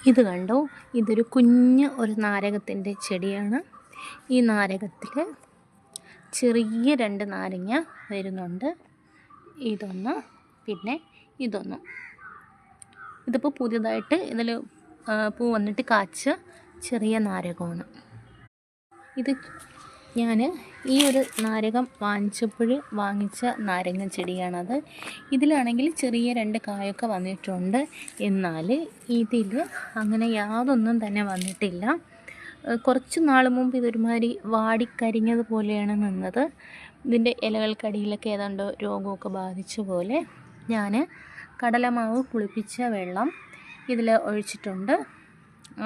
ഇത് കണ്ടോ, ഇതൊരു കുഞ്ഞ് ഒരു നാരകത്തിൻ്റെ ചെടിയാണ്. ഈ നാരകത്തിൽ ചെറിയ 2 നാരങ്ങ വരുന്നുണ്ട്. ഇതൊന്ന്, പിന്നെ ഇതൊന്ന്. ഇതിപ്പോൾ പുതിയതായിട്ട് ഇതിൽ പൂ വന്നിട്ട് കാച്ച ചെറിയ നാരകമാണ്. ഇത് ഞാൻ ഈ ഒരു നാരകം വാങ്ങിച്ചപ്പോൾ വാങ്ങിച്ച നാരങ്ങ ചെടിയാണത്. ഇതിലാണെങ്കിൽ ചെറിയ 2 കായൊക്കെ വന്നിട്ടുണ്ട്. എന്നാൽ ഇതിൽ അങ്ങനെ യാതൊന്നും തന്നെ വന്നിട്ടില്ല. കുറച്ച് നാൾ മുമ്പ് ഇതൊരുമാതിരി വാടിക്കരിഞ്ഞതുപോലെയാണ് നിന്നത്. ഇതിൻ്റെ ഇലകൾക്കടിയിലൊക്കെ ഏതാണ്ട് രോഗമൊക്കെ ബാധിച്ച പോലെ. ഞാൻ കടലമാവ് പുളിപ്പിച്ച വെള്ളം ഇതിൽ ഒഴിച്ചിട്ടുണ്ട്.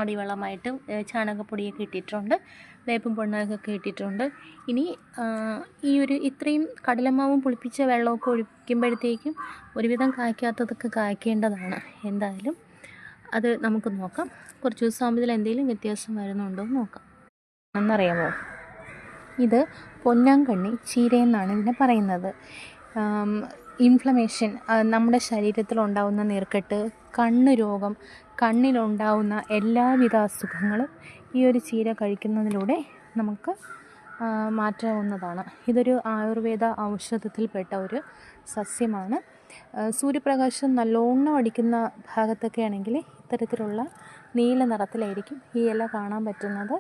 അടിവെള്ളമായിട്ട് ചാണകപ്പൊടിയൊക്കെ ഇട്ടിട്ടുണ്ട്, വേപ്പും പൊണ്ണാക്കൊക്കെ ഇട്ടിട്ടുണ്ട്. ഇനി ഈ ഒരു ഇത്രയും കടലമാവും പുളിപ്പിച്ച വെള്ളമൊക്കെ ഒഴിക്കുമ്പോഴത്തേക്കും ഒരുവിധം കായ്ക്കാത്തതൊക്കെ കായ്ക്കേണ്ടതാണ്. എന്തായാലും അത് നമുക്ക് നോക്കാം. കുറച്ച് ദിവസമാകുമ്പോൾ ഇതിൽ എന്തെങ്കിലും വ്യത്യാസം വരുന്നുണ്ടോ എന്ന് നോക്കാം. എന്നറിയാമോ, ഇത് പൊന്നാങ്കണ്ണി ചീരയെന്നാണ് ഇതിനെ പറയുന്നത്. ഇൻഫ്ലമേഷൻ, നമ്മുടെ ശരീരത്തിലുണ്ടാകുന്ന നീർക്കെട്ട്, കണ്ണ് രോഗം, കണ്ണിലുണ്ടാകുന്ന എല്ലാവിധ അസുഖങ്ങളും ഈ ഒരു ചീര കഴിക്കുന്നതിലൂടെ നമുക്ക് മാറ്റാവുന്നതാണ്. ഇതൊരു ആയുർവേദ ഔഷധത്തിൽപ്പെട്ട ഒരു സസ്യമാണ്. സൂര്യപ്രകാശം നല്ലോണം അടിക്കുന്ന ഭാഗത്തൊക്കെ ആണെങ്കിൽ ഇത്തരത്തിലുള്ള നീല നിറത്തിലായിരിക്കും ഈ ഇല കാണാൻ പറ്റുന്നത്.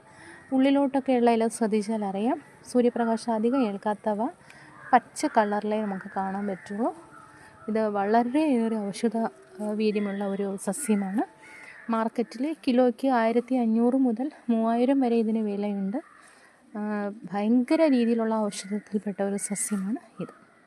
ഉള്ളിലോട്ടൊക്കെയുള്ള ഇല ശ്രദ്ധിച്ചാൽ അറിയാം. സൂര്യപ്രകാശം അധികം ഏൽക്കാത്തവ പച്ച കളറിലേ നമുക്ക് കാണാൻ പറ്റുള്ളൂ. ഇത് വളരെയേറെ ഔഷധ വീര്യമുള്ള ഒരു സസ്യമാണ്. മാർക്കറ്റിൽ കിലോയ്ക്ക് 1500 മുതൽ 3000 വരെ ഇതിന് വിലയുണ്ട്. ഭയങ്കര രീതിയിലുള്ള ഔഷധത്തിൽപ്പെട്ട ഒരു സസ്യമാണ് ഇത്.